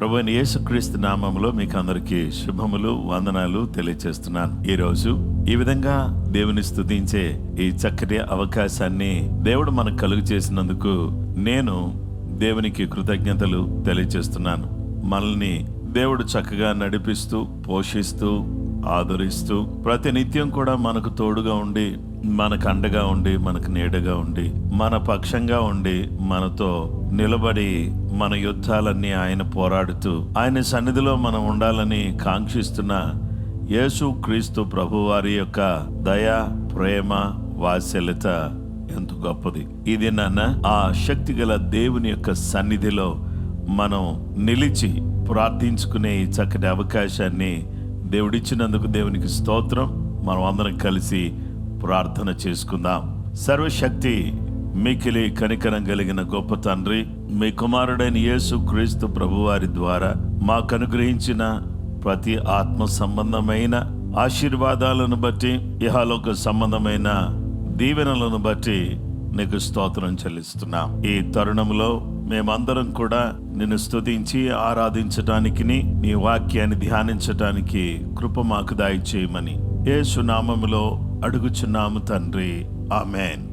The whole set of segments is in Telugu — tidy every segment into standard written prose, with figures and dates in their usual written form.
ప్రభువైన యేసుక్రీస్తు నామములో మీకు అందరికీ శుభములు, వందనాలు తెలియజేస్తున్నాను. ఈరోజు ఈ విధంగా దేవుని స్తుతించే ఈ చక్కటి అవకాశాన్ని దేవుడు మనకు కలుగు చేసినందుకు నేను దేవునికి కృతజ్ఞతలు తెలియజేస్తున్నాను. మనల్ని దేవుడు చక్కగా నడిపిస్తూ, పోషిస్తూ, ఆదరిస్తూ ప్రతినిత్యం కూడా మనకు తోడుగా ఉండి, మనకు అండగా ఉండి, మనకు నీడగా ఉండి, మన పక్షంగా ఉండి, మనతో నిలబడి మన యుద్ధాలన్నీ ఆయన పోరాడుతూ ఆయన సన్నిధిలో మనం ఉండాలని కాంక్షిస్తున్న యేసు క్రీస్తు ప్రభువారి యొక్క దయ, ప్రేమ, వాత్సల్యత ఎంత గొప్పది. ఇది నాన్న ఆ శక్తిగల దేవుని యొక్క సన్నిధిలో మనం నిలిచి ప్రార్థించుకునే ఈ చక్కటి అవకాశాన్ని దేవుడిచ్చినందుకు దేవునికి స్తోత్రం. మనం అందరం కలిసి ప్రార్థన చేసుకుందాం. సర్వశక్తి మికిలి కనికరం కలిగిన గొప్ప తండ్రి, మీ కుమారుడైన యేసు క్రీస్తు ప్రభువారి ద్వారా మాకు అనుగ్రహించిన ప్రతి ఆత్మ సంబంధమైన ఆశీర్వాదాలను బట్టి, ఇహలోక సంబంధమైన దీవెనలను బట్టి నీకు స్తోత్రం చెల్లిస్తున్నాం. ఈ తరుణంలో మేమందరం కూడా నిన్ను స్తుతించి ఆరాధించటానికి, నీ వాక్యాన్ని ధ్యానించటానికి కృప మాకు దయచేయమని యేసు నామములో అడుగుచున్నాము తండ్రి, ఆమేన్.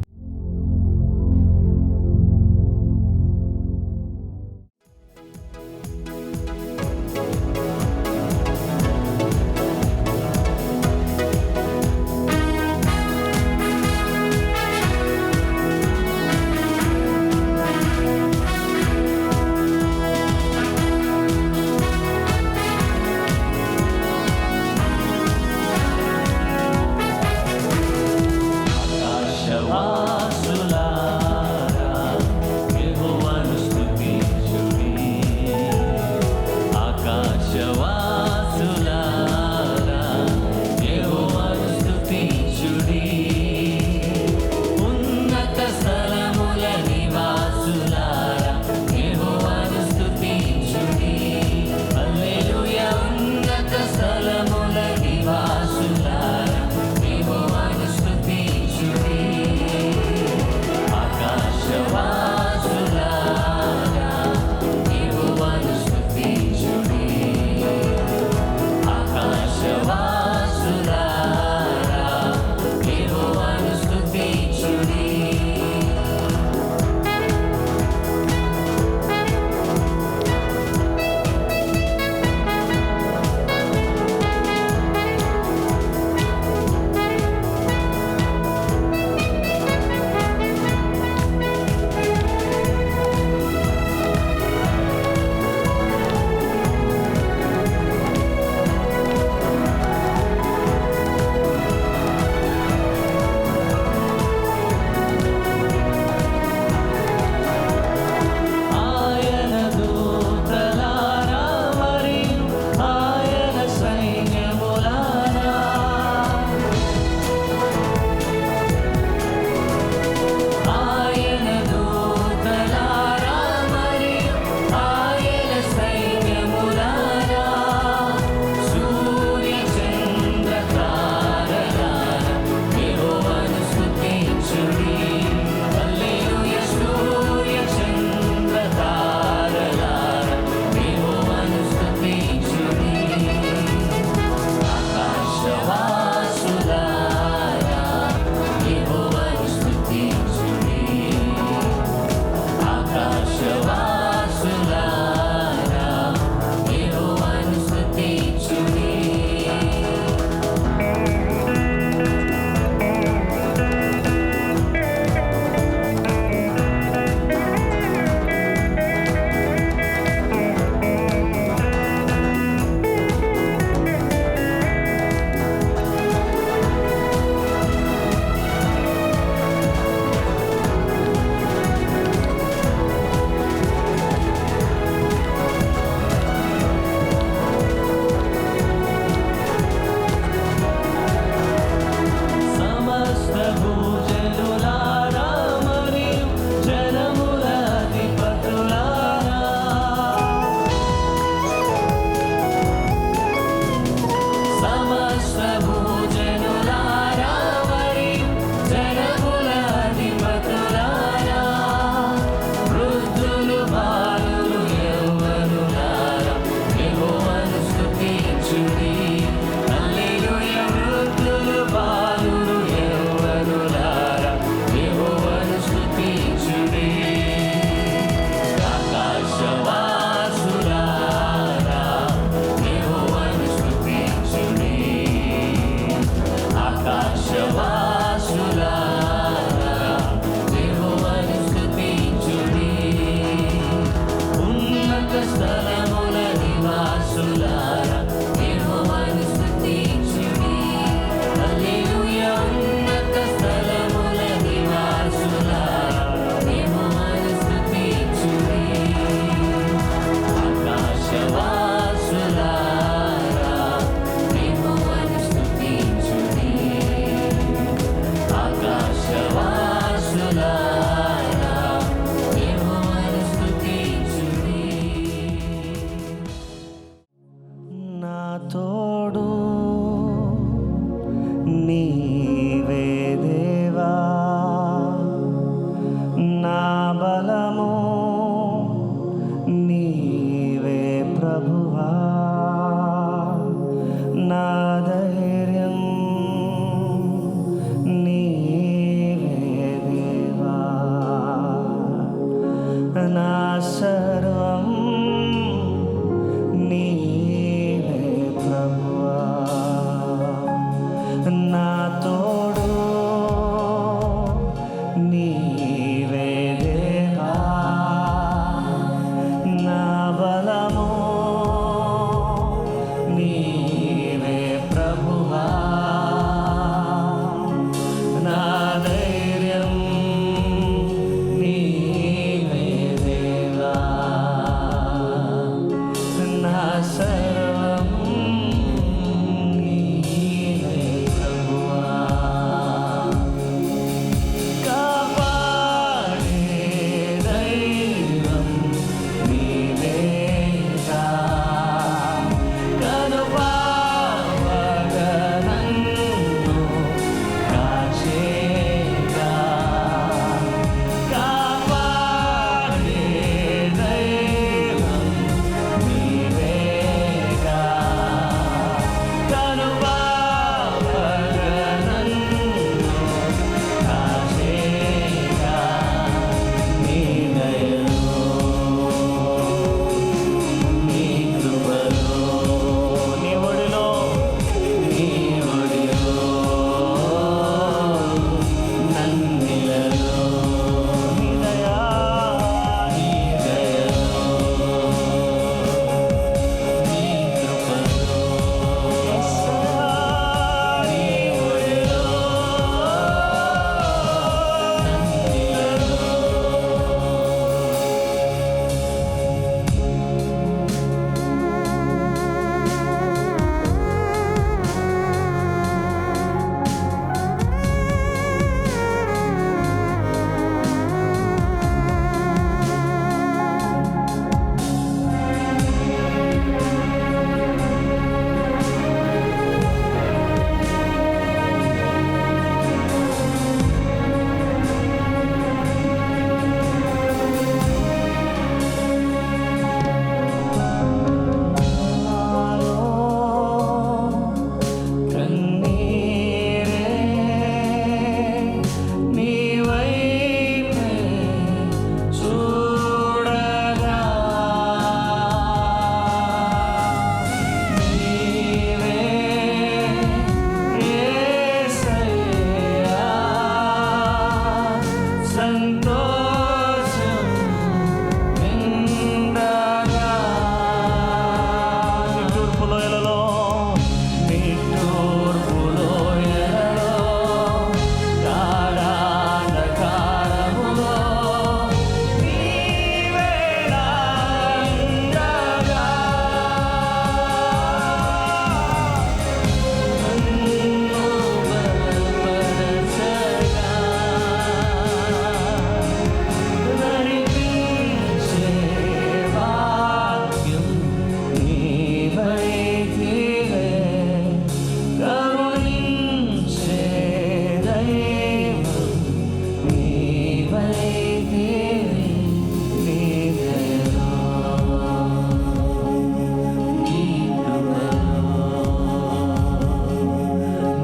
తోడు నీవే దేవా, నా బలము నీవే ప్రభువా, నా ధైర్యం నీవే దేవా, నా సర్వం నీవే ప్రభువా, నా తోడు నీవే దేవా, నా బలము నీవే ప్రభువా, నా ధైర్యం నీవే దేవా, నా సర్వం నీవే ప్రభువా, కాపాడే దైవం నీవేగా, కనుపాపగా నన్ను కాచేగా, కాపాడే దైవం నీవేగా, కనుపాపగా నన్ను కాచేగా, నీ దయలో నీ కృపలో నీ ఒడిలో నన్నిలలో నీ దయా నీ దయలో నీ కృపలో యేసయ్యా, నీ ఒడిలో నన్నిలలో కన్నీరే నీ వైపే చూడగా, నీవే యేసయ్యా, సంతోషం నిండగా, నిట్టూర్పు లోయలలో గాఢాంధకారములో నీవే నాండగా, నన్ను బలపరచగా, నడిపించే వాక్యం నీవైతివే, కరుణించే దైవం నీవైతివే, నీ దయలో నీ కృపలో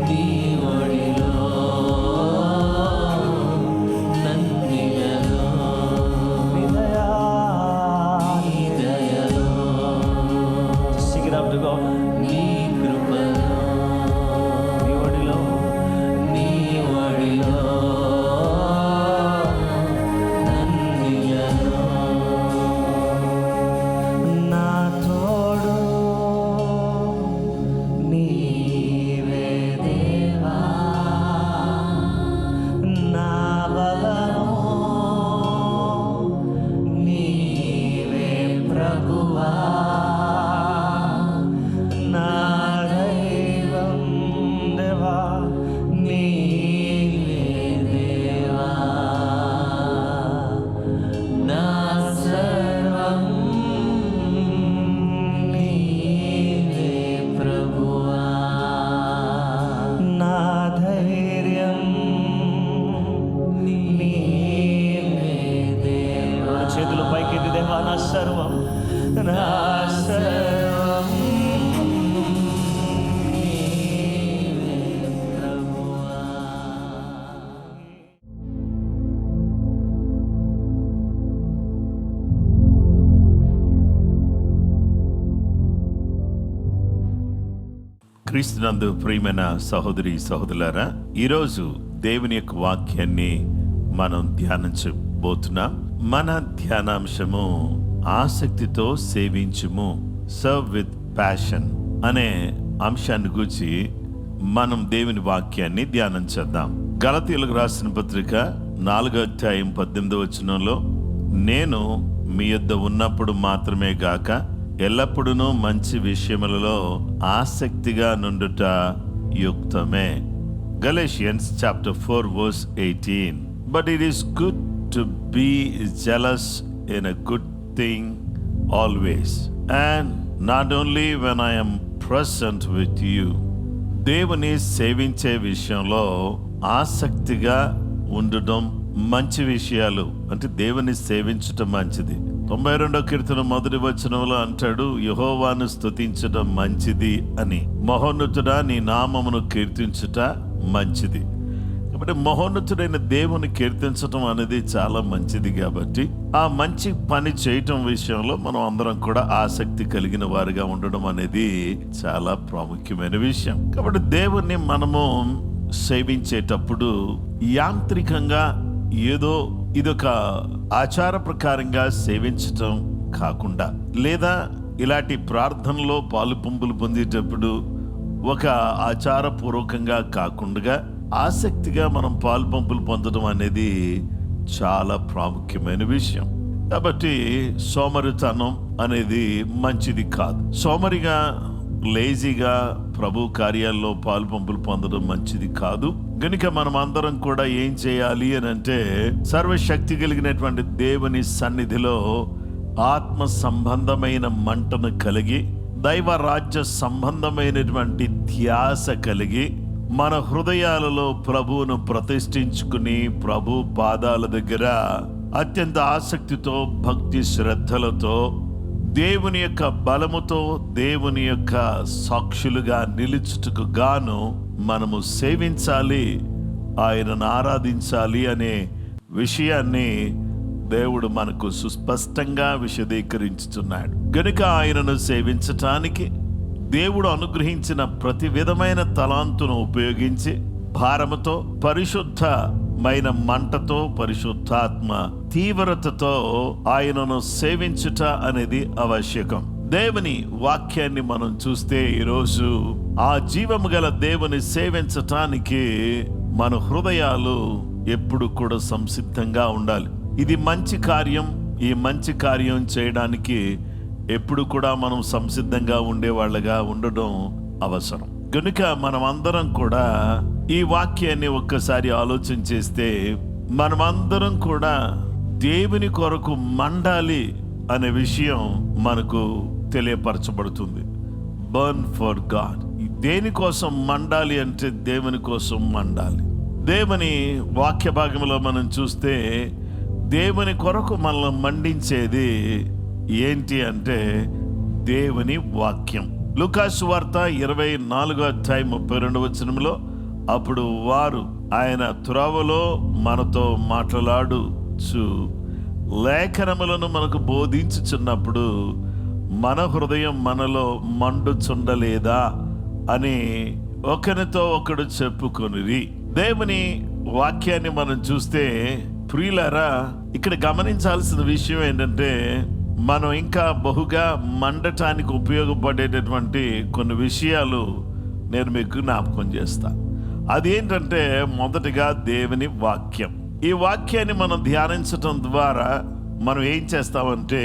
నీ ఒడిలో నన్నిలలో నీ దయా నీ దయలో sing it up to God. నీ కృపలో నీ ఒడిలో నన్నిలలో, నా తోడు నీవే దేవా, నా బలము నీవే ప్రభువా, నా క్రీస్తునందు ప్రియమైన సహోదరి సహోదరులారా, ఈరోజు దేవుని యొక్క వాక్యాన్ని మనం ధ్యానించబోతున్నాం. మన ధ్యానాంశము ఆసక్తితో సేవించుము, సర్వ్ విత్ ప్యాషన్ అనే అంశాన్ని గురించి మనం దేవుని వాక్యాన్ని ధ్యానం చేద్దాం. గలతీయులకు రాసిన పత్రిక 4:18 నేను మీ యొద్ద ఉన్నప్పుడు మాత్రమే గాక ఎల్లప్పుడూ మంచి విషయములలో ఆసక్తిగా నుండుట యుక్తమే. Galatians chapter 4:18. But it is good to be jealous in a good thing always, and not only when I am present with you. దేవుని సేవించే విషయంలో ఆసక్తిగా ఉండడం మంచి విషయాలు, అంటే దేవుని సేవించటం మంచిది. 92వ కీర్తన 1వ వచనంలో అంటాడు, యెహోవాను స్తుతించడం మంచిది అని. మహోన్నతుడా, నీ నామమును కీర్తించుట మంచిది. కాబట్టి మహోన్నతుడైన దేవుని కీర్తించటం అనేది చాలా మంచిది. కాబట్టి ఆ మంచి పని చేయటం విషయంలో మనం అందరం కూడా ఆసక్తి కలిగిన వారిగా ఉండడం అనేది చాలా ప్రాముఖ్యమైన విషయం. కాబట్టి దేవుణ్ణి మనము సేవించేటప్పుడు యాంత్రికంగా ఏదో ఇదొక ఆచార ప్రకారంగా సేవించటం కాకుండా, లేదా ఇలాంటి ప్రార్థనలో పాలు పంపులు పొందేటప్పుడు ఒక ఆచారపూర్వకంగా కాకుండా ఆసక్తిగా మనం పాలు పంపులు పొందడం అనేది చాలా ప్రాముఖ్యమైన విషయం. కాబట్టి సోమరితనం అనేది మంచిది కాదు. సోమరిగా లేజీగా ప్రభు కార్యాల్లో పాలు పంపులు పొందడం మంచిది కాదు. గనుక మనం అందరం కూడా ఏం చేయాలి అని అంటే, సర్వశక్తి కలిగినటువంటి దేవుని సన్నిధిలో ఆత్మ సంబంధమైన మంటను కలిగి, దైవ రాజ్య సంబంధమైనటువంటి ధ్యాస కలిగి, మన హృదయాలలో ప్రభువును ప్రతిష్ఠించుకుని ప్రభు పాదాల దగ్గర అత్యంత ఆసక్తితో, భక్తి శ్రద్ధలతో, దేవుని యొక్క బలముతో, దేవుని యొక్క సాక్షులుగా నిలుచుటకు గాను మనము సేవించాలి, ఆయనను ఆరాధించాలి అనే విషయాన్ని దేవుడు మనకు సుస్పష్టంగా విశదీకరించుతున్నాడు. గనుక ఆయనను సేవించటానికి దేవుడు అనుగ్రహించిన ప్రతి విధమైన తలాంతును ఉపయోగించి భారముతో, పరిశుద్ధమైన మంటతో, పరిశుద్ధాత్మ తీవ్రతతో ఆయనను సేవించుట అనేది ఆవశ్యకం. దేవుని వాక్యాన్ని మనం చూస్తే ఈరోజు ఆ జీవము గల దేవుని సేవించటానికి మన హృదయాలు ఎప్పుడు కూడా సంసిద్ధంగా ఉండాలి. ఇది మంచి కార్యం. ఈ మంచి కార్యం చేయడానికి ఎప్పుడు కూడా మనం సంసిద్ధంగా ఉండేవాళ్ళగా ఉండడం అవసరం. కనుక మనం అందరం కూడా ఈ వాక్యాన్ని ఒక్కసారి ఆలోచన చేస్తే, మనమందరం కూడా దేవుని కొరకు మండాలి అనే విషయం మనకు తెలియపరచబడుతుంది. Burn for God. దేనికోసం మండాలి అంటే దేవుని కోసం మండాలి. దేవుని వాక్య భాగంలో మనం చూస్తే దేవుని కొరకు మనల్ని మండించేది ఏంటి అంటే దేవుని వాక్యం. లూకాసు సువార్త 24:32 అప్పుడు వారు ఆయన త్రోవలో మనతో మాట్లాడుచు లేఖనములను మనకు బోధించుచున్నప్పుడు మన హృదయం మనలో మండుచుండలేదా అని ఒకరితో ఒకడు చెప్పుకొనిరి. దేవుని వాక్యాన్ని మనం చూస్తే ప్రియులారా, ఇక్కడ గమనించాల్సిన విషయం ఏంటంటే, మనం ఇంకా బహుగా మండటానికి ఉపయోగపడేటటువంటి కొన్ని విషయాలు నేను మీకు జ్ఞాపకం చేస్తా. అదేంటంటే, మొదటిగా దేవుని వాక్యం. ఈ వాక్యాన్ని మనం ధ్యానించటం ద్వారా మనం ఏం చేస్తామంటే,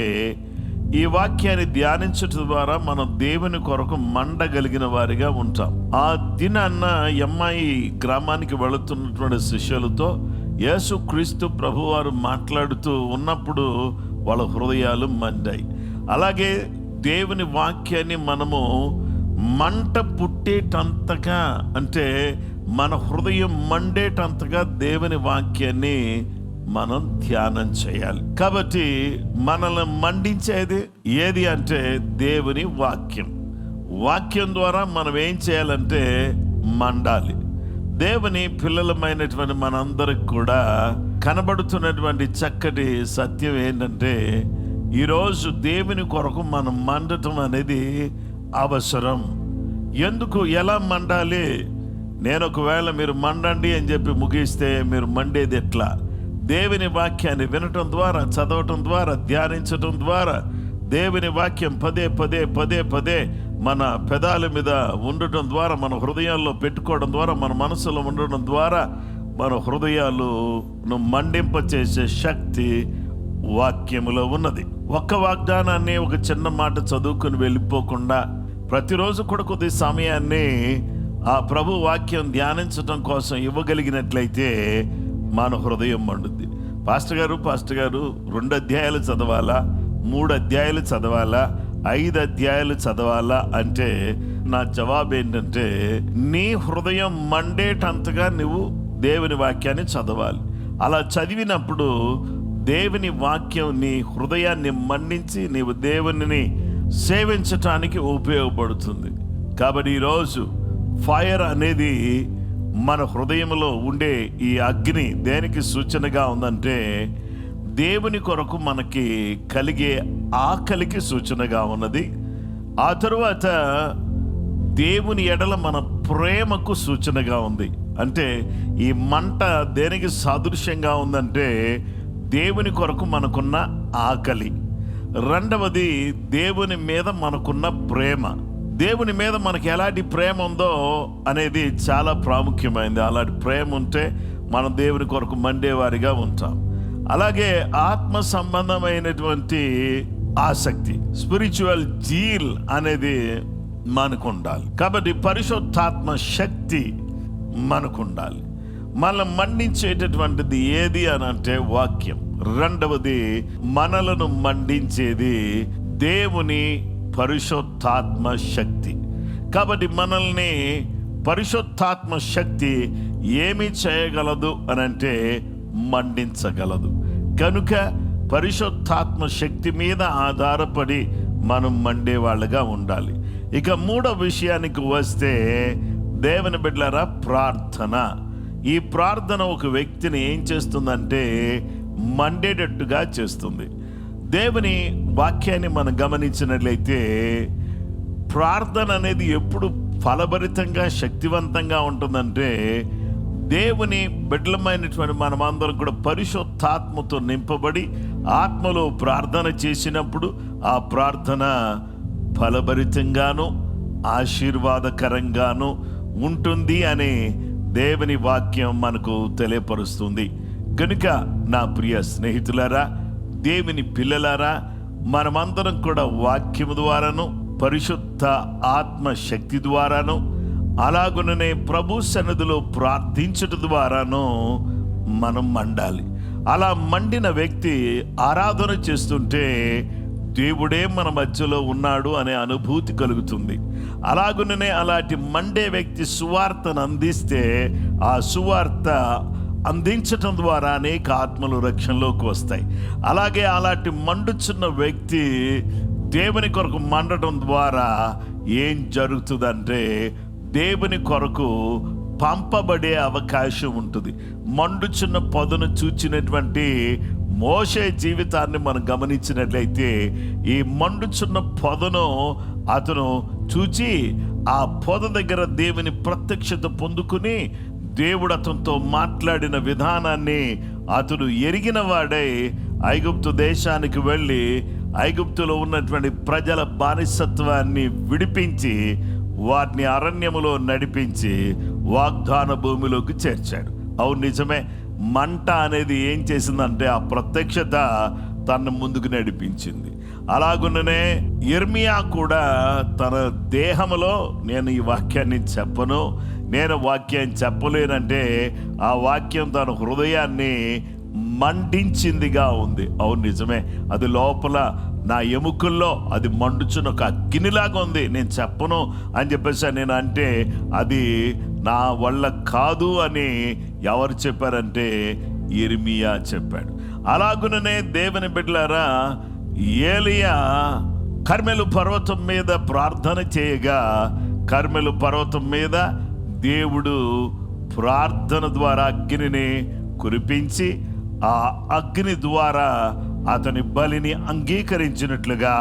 ఈ వాక్యాన్ని ధ్యానించటం ద్వారా మనం దేవుని కొరకు మండగలిగిన వారిగా ఉంటాం. ఆ దినాన్న ఎమ్మాయి గ్రామానికి వెళుతున్నటువంటి శిష్యులతో యేసుక్రీస్తు ప్రభువారు మాట్లాడుతూ ఉన్నప్పుడు వాళ్ళ హృదయాలు మండాయి. అలాగే దేవుని వాక్యాన్ని మనము మంట పుట్టేటంతగా, అంటే మన హృదయం మండేటంతగా దేవుని వాక్యాన్ని మనం ధ్యానం చేయాలి. కాబట్టి మనల్ని మండించేది ఏది అంటే దేవుని వాక్యం. వాక్యం ద్వారా మనం ఏం చేయాలంటే మండాలి. దేవుని పిల్లలమైనటువంటి మనందరికి కూడా కనబడుతున్నటువంటి చక్కటి సత్యం ఏంటంటే, ఈరోజు దేవుని కొరకు మనం మండటం అనేది అవసరం. ఎందుకు, ఎలా మండాలి? నేను ఒకవేళ మీరు మండండి అని చెప్పి ముగిస్తే మీరు మండేది ఎట్లా? దేవుని వాక్యాన్ని వినటం ద్వారా, చదవటం ద్వారా, ధ్యానించటం ద్వారా, దేవుని వాక్యం పదే పదే పదే పదే మన పెదాల మీద ఉండటం ద్వారా, మన హృదయాల్లో పెట్టుకోవడం ద్వారా, మన మనసులో ఉండడం ద్వారా మన హృదయాలను మండింపచేసే శక్తి వాక్యములో ఉన్నది. ఒక్క వాగ్దానాన్ని, ఒక చిన్న మాట చదువుకుని వెళ్ళిపోకుండా ప్రతిరోజు కూడా కొద్ది సమయాన్ని ఆ ప్రభు వాక్యం ధ్యానించటం కోసం ఇవ్వగలిగినట్లయితే మన హృదయం మండుద్ది. పాస్టర్ గారు 2 అధ్యాయాలు చదవాలా, 3 అధ్యాయాలు చదవాలా, 5 అధ్యాయాలు చదవాలా అంటే నా జవాబు ఏంటంటే, నీ హృదయం మండేటంతగా నువ్వు దేవుని వాక్యాన్ని చదవాలి. అలా చదివినప్పుడు దేవుని వాక్యం నీ హృదయాన్ని మండించి నీవు దేవునిని సేవించటానికి ఉపయోగపడుతుంది. కాబట్టి ఈరోజు ఫైర్ అనేది మన హృదయంలో ఉండే ఈ అగ్ని దేనికి సూచనగా ఉందంటే, దేవుని కొరకు మనకి కలిగే ఆకలికి సూచనగా ఉన్నది. ఆ తరువాత దేవుని ఎడల మన ప్రేమకు సూచనగా ఉంది. అంటే ఈ మంట దేనికి సాదృశ్యంగా ఉందంటే, దేవుని కొరకు మనకున్న ఆకలి. రెండవది, దేవుని మీద మనకున్న ప్రేమ. దేవుని మీద మనకి ఎలాంటి ప్రేమ ఉందో అనేది చాలా ప్రాముఖ్యమైనది. అలాంటి ప్రేమ ఉంటే మనం దేవుని కొరకు మండేవారిగా ఉంటాం. అలాగే ఆత్మ సంబంధమైనటువంటి ఆసక్తి, స్పిరిచువల్ జీల్ అనేది మనకు ఉండాలి. కాబట్టి పరిశుద్ధాత్మ శక్తి మనకు ఉండాలి. మనం మండించేటటువంటిది ఏది అని అంటే వాక్యం. రెండవది, మనలను మండించేది దేవుని పరిశుద్ధాత్మ శక్తి. కాబట్టి మనల్ని పరిశుద్ధాత్మ శక్తి ఏమి చేయగలదు అని అంటే మండించగలదు. కనుక పరిశుద్ధాత్మ శక్తి మీద ఆధారపడి మనం మండేవాళ్ళగా ఉండాలి. ఇక 3వ విషయానికి వస్తే, దేవుని బిడ్డలారా, ప్రార్థన. ఈ ప్రార్థన ఒక వ్యక్తిని ఏం చేస్తుందంటే మండేటట్టుగా చేస్తుంది. దేవుని వాక్యాన్ని మనం గమనించినట్లయితే ప్రార్థన అనేది ఎప్పుడు ఫలభరితంగా, శక్తివంతంగా ఉంటుందంటే, దేవుని బిడ్డలమైనటువంటి మనమందరం కూడా పరిశుద్ధాత్మతో నింపబడి ఆత్మలో ప్రార్థన చేసినప్పుడు ఆ ప్రార్థన ఫలభరితంగాను ఆశీర్వాదకరంగాను ఉంటుంది అని దేవుని వాక్యం మనకు తెలియపరుస్తుంది. కనుక నా ప్రియ స్నేహితులారా, దేవుని పిల్లలారా, మనమందరం కూడా వాక్యము ద్వారాను, పరిశుద్ధ ఆత్మ శక్తి ద్వారాను, అలాగుననే ప్రభు సన్నిధిలో ప్రార్థించడం ద్వారాను మనం మండాలి. అలా మండిన వ్యక్తి ఆరాధన చేస్తుంటే దేవుడే మన మధ్యలో ఉన్నాడు అనే అనుభూతి కలుగుతుంది. అలాగుననే అలాంటి మండే వ్యక్తి సువార్తను అందిస్తే ఆ సువార్త అందించటం ద్వారా అనేక ఆత్మలు రక్షణలోకి వస్తాయి. అలాగే అలాంటి మండుచున్న వ్యక్తి దేవుని కొరకు మండటం ద్వారా ఏం జరుగుతుందంటే దేవుని కొరకు పంపబడే అవకాశం ఉంటుంది. మండుచున్న పొదను చూచినటువంటి మోషే జీవితాన్ని మనం గమనించినట్లయితే ఈ మండుచున్న పొదను అతను చూచి ఆ పొద దగ్గర దేవుని ప్రత్యక్షత పొందుకుని దేవుడు అతనితో మాట్లాడిన విధానాన్ని అతడు ఎరిగిన వాడై ఐగుప్తు దేశానికి వెళ్ళి ఐగుప్తులో ఉన్నటువంటి ప్రజల బానిసత్వాన్ని విడిపించి వారిని అరణ్యములో నడిపించి వాగ్దాన భూమిలోకి చేర్చాడు. అవును, నిజమే. మంట అనేది ఏం చేసిందంటే ఆ ప్రత్యక్షత తన ముందుకు నడిపించింది. అలాగుననే యిర్మీయా కూడా తన దేహంలో నేను ఈ వాక్యాన్ని చెప్పను, నేను వాక్యాన్ని చెప్పలేనంటే ఆ వాక్యం తన హృదయాన్ని మండించిందిగా ఉంది. అవును, నిజమే. అది లోపల నా ఎముకల్లో అది మండుచున్న ఒక అగ్నిలాగా ఉంది. నేను చెప్పను అని చెప్పేసి నేను అంటే అది నా వల్ల కాదు అని ఎవరు చెప్పారంటే యిర్మీయా చెప్పాడు. అలాగుననే దేవుని బిడ్డలారా, ఏలియా కర్మెలు పర్వతం మీద ప్రార్థన చేయగా కర్మెలు పర్వతం మీద దేవుడు ప్రార్థన ద్వారా అగ్నిని కురిపించి ఆ అగ్ని ద్వారా అతని బలిని అంగీకరించినట్లుగా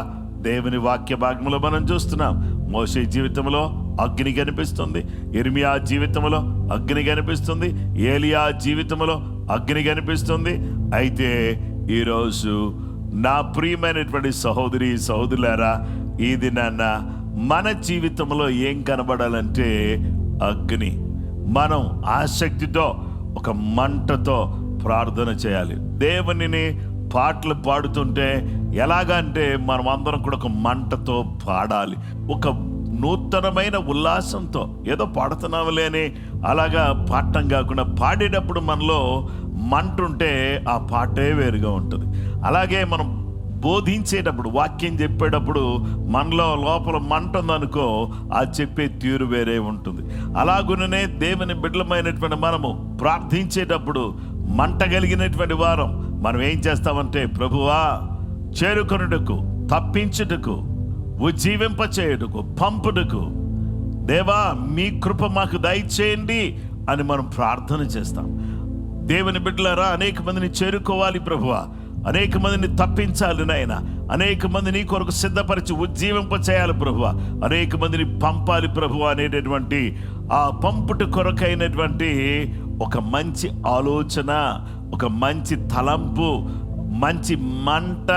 దేవుని వాక్య భాగంలో మనం చూస్తున్నాం. మోషే జీవితంలో అగ్ని కనిపిస్తుంది, ఇర్మియా జీవితంలో అగ్ని కనిపిస్తుంది, ఏలియా జీవితంలో అగ్ని కనిపిస్తుంది. అయితే ఈరోజు నా ప్రియమైనటువంటి సహోదరి సహోదరులారా, ఇది నాన్న మన జీవితంలో ఏం కనబడాలంటే అగ్ని. మనం ఆసక్తితో ఒక మంటతో ప్రార్థన చేయాలి. దేవునిని పాటలు పాడుతుంటే ఎలాగంటే మనం అందరం కూడా ఒక మంటతో పాడాలి, ఒక నూతనమైన ఉల్లాసంతో. ఏదో పాడుతున్నాములే అని అలాగా పాడటం కాకుండా పాడేటప్పుడు మనలో మంట ఉంటే ఆ పాటే వేరుగా ఉంటుంది. అలాగే మనం బోధించేటప్పుడు, వాక్యం చెప్పేటప్పుడు మనలో లోపల మంట ఉందనుకో, ఆ చెప్పే తీరు వేరే ఉంటుంది. అలాగుననే దేవుని బిడ్డలమైనటువంటి మనము ప్రార్థించేటప్పుడు మంట కలిగినటువంటి వారం మనం ఏం చేస్తామంటే, ప్రభువా చేరుకొనుటకు, తప్పించుటకు, ఉజ్జీవింపచేయుటకు, పంపుటకు, దేవా మీ కృప మాకు దయచేయండి అని మనం ప్రార్థన చేస్తాం. దేవుని బిడ్డలారా, అనేక మందిని చేరుకోవాలి ప్రభువా, అనేక మందిని తప్పించాలి నాయన, అనేక మందిని కొరకు సిద్ధపరిచి ఉజ్జీవింప చేయాలి ప్రభువా, అనేక మందిని పంపాలి ప్రభువా అనేటటువంటి ఆ పంపుట కొరకైనటువంటి ఒక మంచి ఆలోచన, ఒక మంచి తలంపు, మంచి మంట,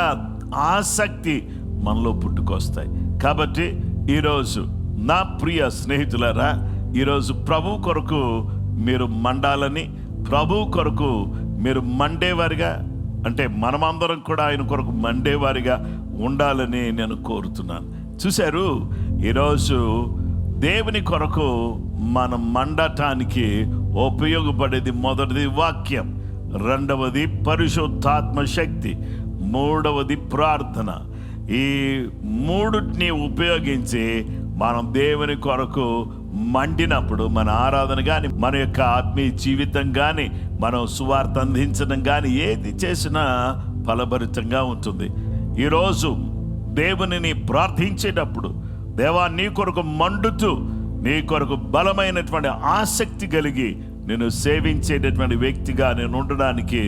ఆసక్తి మనలో పుట్టుకొస్తాయి. కాబట్టి ఈరోజు నా ప్రియ స్నేహితులారా, ఈరోజు ప్రభు కొరకు మీరు మండాలని, ప్రభు కొరకు మీరు మండేవారిగా, అంటే మనమందరం కూడా ఆయన కొరకు మండేవారిగా ఉండాలని నేను కోరుతున్నాను. చూశారు, ఈరోజు దేవుని కొరకు మనం మండటానికి ఉపయోగపడేది మొదటిది వాక్యం, రెండవది పరిశుద్ధాత్మ శక్తి, మూడవది ప్రార్థన. ఈ మూడుని ఉపయోగించి మనం దేవుని కొరకు మండినప్పుడు మన ఆరాధన కానీ, మన యొక్క ఆత్మీయ జీవితం కానీ, మనం సువార్త అందించడం కానీ ఏది చేసినా ఫలభరితంగా ఉంటుంది. ఈరోజు దేవునిని ప్రార్థించేటప్పుడు, దేవా నీ కొరకు మండుతూ, నీ కొరకు బలమైనటువంటి ఆసక్తి కలిగి నేను సేవించేటటువంటి వ్యక్తిగా నేను ఉండడానికి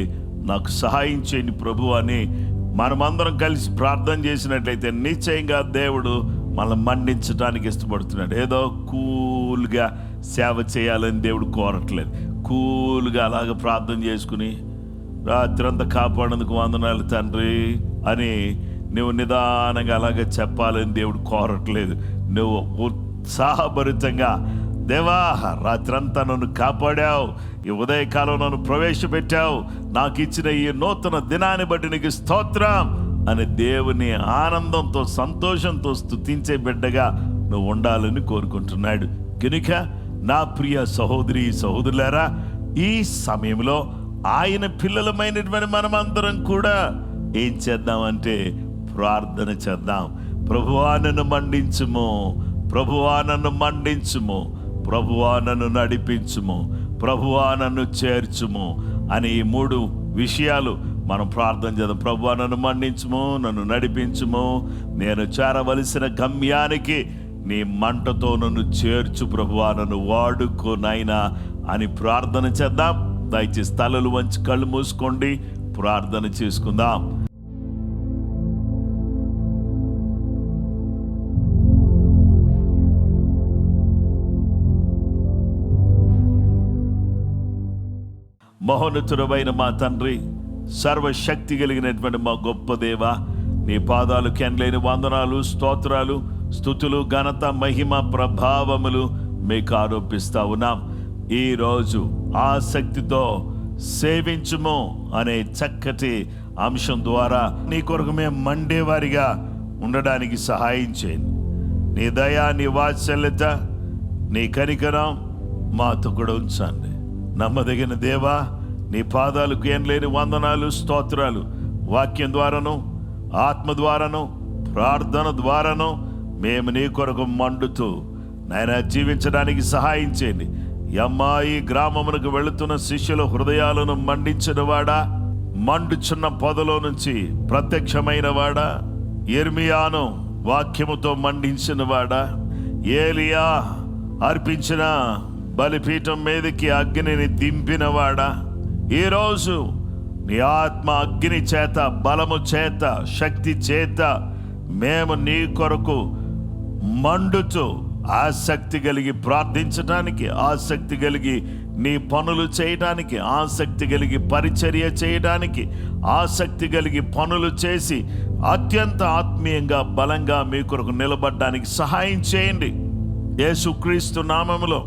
నాకు సహాయం చేయండి ప్రభు అని మనమందరం కలిసి ప్రార్థన చేసినట్లయితే నిశ్చయంగా దేవుడు మనల్ని మండించడానికి ఇష్టపడుతున్నాడు. ఏదో కూల్గా సేవ చేయాలని దేవుడు కోరట్లేదు. కూల్గా అలాగ ప్రార్థన చేసుకుని రాత్రంతా కాపాడేందుకు వందనాలు తండ్రి అని నువ్వు నిదానంగా అలాగే చెప్పాలని దేవుడు కోరట్లేదు. నువ్వు ఉత్సాహభరితంగా, దేవా రాత్రంతా నన్ను కాపాడావు, ఈ ఉదయకాలం నన్ను ప్రవేశపెట్టావు, నాకు ఇచ్చిన ఈ నూతన దినాన్ని బట్టి నీకు స్తోత్రం అని దేవుని ఆనందంతో సంతోషంతో స్తుతించే బిడ్డగా నువ్వు ఉండాలని కోరుకుంటున్నాడు. కనుక నా ప్రియ సహోదరి సహోదరులారా, ఈ సమయంలో ఆయన పిల్లలమైనటువంటి మనమందరం కూడా ఏం చేద్దామంటే ప్రార్థన చేద్దాం. ప్రభువా నన్ను మండించుము, ప్రభువా నన్ను మండించుము, ప్రభువా నన్ను నడిపించుము, ప్రభువా నన్ను చేర్చుము అని ఈ మూడు విషయాలు మనం ప్రార్థన చేద్దాం. ప్రభువా నన్ను మండించుము, నన్ను నడిపించుము, నేను చేరవలసిన గమ్యానికి నీ మంటతో నన్ను చేర్చు ప్రభువా, నన్ను వాడుకో నాయనా అని ప్రార్థన చేద్దాం. దయచేసి తలలు వంచి కళ్ళు మూసుకోండి, ప్రార్థన చేసుకుందాం. మహోన్నతుడమైన మా తండ్రి, సర్వశక్తి కలిగినటువంటి మా గొప్ప దేవ, నీ పాదాలు కెన్లేని వందనాలు, స్తోత్రాలు, స్తుతులు, ఘనత, మహిమ, ప్రభావములు మీకు ఆరోపిస్తా ఉన్నాం. ఈరోజు ఆసక్తితో సేవించుము అనే చక్కటి అంశం ద్వారా నీ కొరకు మేము మండేవారిగా ఉండడానికి సహాయం చేయండి. నీ దయ, నీ వాత్సల్యత, నీ కనికరం మాతో కూడా ఉంచండి. నమ్మదగిన దేవా, నీ పాదాలకు ఏం లేని వందనాలు, స్తోత్రాలు. వాక్యం ద్వారాను, ఆత్మ ద్వారాను, ప్రార్థన ద్వారాను మేము నీ కొరకు మండుతూ నాయన జీవించడానికి సహాయం చేయండి. ఈ గ్రామమునకు వెళుతున్న శిష్యుల హృదయాలను మండించిన వాడా, మండుచున్న పొదలో నుంచి ప్రత్యక్షమైన వాడా, ఇర్మియాను వాక్యముతో మండించిన వాడా, ఏలియా అర్పించిన బలిపీఠం మీదకి అగ్నిని దింపినవాడా, ఈరోజు నీ ఆత్మ అగ్ని చేత, బలము చేత, శక్తి చేత మేము నీ కొరకు మండుతూ ఆసక్తి కలిగి ప్రార్థించడానికి, ఆసక్తి కలిగి నీ పనులు చేయడానికి, ఆసక్తి కలిగి పరిచర్య చేయడానికి, ఆసక్తి కలిగి పనులు చేసి అత్యంత ఆత్మీయంగా బలంగా మీ కొరకు నిలబడడానికి సహాయం చేయండి. యేసుక్రీస్తు నామములో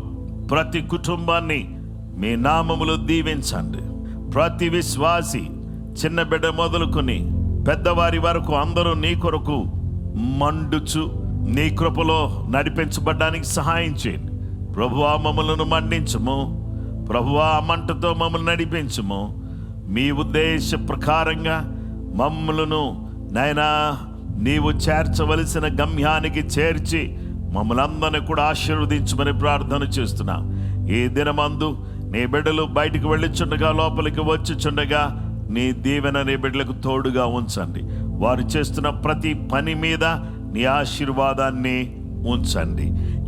ప్రతి కుటుంబాన్ని మీ నామములో దీవించండి. ప్రతి విశ్వాసి, చిన్న బిడ్డ మొదలుకొని పెద్దవారి వరకు అందరూ నీ కొరకు మండుచు నీ కృపలో నడిపించబడ్డానికి సహాయం చేయండి. ప్రభువా మమ్మలను మండించము, ప్రభువా మంటతో మమ్మల్ని నడిపించము. మీ ఉద్దేశ ప్రకారంగా మమ్మలను నైనా నీవు చేర్చవలసిన గమ్యానికి చేర్చి మమ్మల్ని అందరినీ కూడా ఆశీర్వదించమని ప్రార్థన చేస్తున్నాం. ఈ దినమందు నీ బిడ్డలు బయటికి వెళ్ళిచుండగా, లోపలికి వచ్చిచుండగా నీ దీవెన నీ బిడ్డలకు తోడుగా ఉంచండి. వారు చేస్తున్న ప్రతి పని మీద నీ ఆశీర్వాదాన్ని ఉంచండి.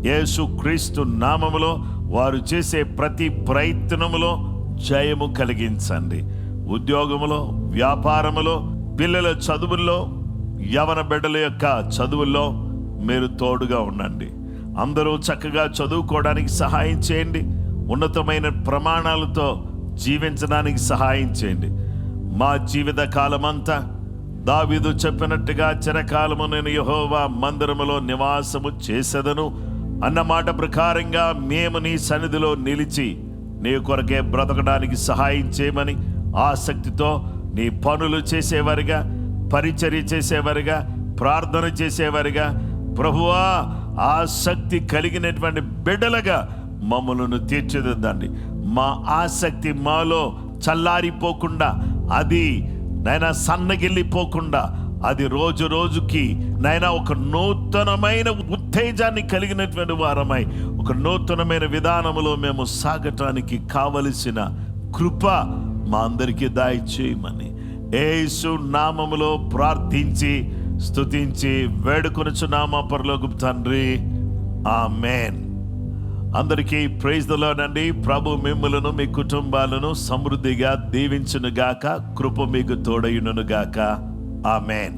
యేసుక్రీస్తు నామములో వారు చేసే ప్రతి ప్రయత్నములో జయము కలిగించండి. ఉద్యోగములో, వ్యాపారములో, పిల్లల చదువుల్లో, యవన బిడ్డల యొక్క చదువుల్లో మీరు తోడుగా ఉండండి. అందరూ చక్కగా చదువుకోవడానికి సహాయం చేయండి. ఉన్నతమైన ప్రమాణాలతో జీవించడానికి సహాయం చేయండి. మా జీవిత కాలమంతా దావీదు చెప్పినట్టుగా చిరకాలము నేను యెహోవా మందిరములో నివాసము చేసేదను అన్న మాట ప్రకారంగా మేము నీ సన్నిధిలో నిలిచి నీ కొరకే బ్రతకడానికి సహాయం చేయమని ఆసక్తితో నీ పనులు చేసేవారిగా, పరిచర్య చేసేవారిగా, ప్రార్థన చేసేవారిగా, ప్రభువా ఆసక్తి కలిగినటువంటి బిడ్డలుగా మమ్మలను తీర్చిదిద్దండి. మా ఆసక్తి మాలో చల్లారిపోకుండా, అది నైనా సన్నగిల్లిపోకుండా, అది రోజు రోజుకి నైనా ఒక నూతనమైన ఉత్తేజాన్ని కలిగినటువంటి వారమై ఒక నూతనమైన విధానములో మేము సాగటానికి కావలసిన కృప మా అందరికీ దయచేయమని యేసు నామములో ప్రార్థించి స్తుతించి వేడుకొనుచున్నాము పరలోకపు తండ్రి, ఆమేన్. అందరికీ ప్రైజ్ ది లార్డ్ అండి. ప్రభు మిమ్ములను మీ కుటుంబాలను సమృద్ధిగా దీవించును గాక. కృప మీకు తోడయును గాక. ఆమేన్.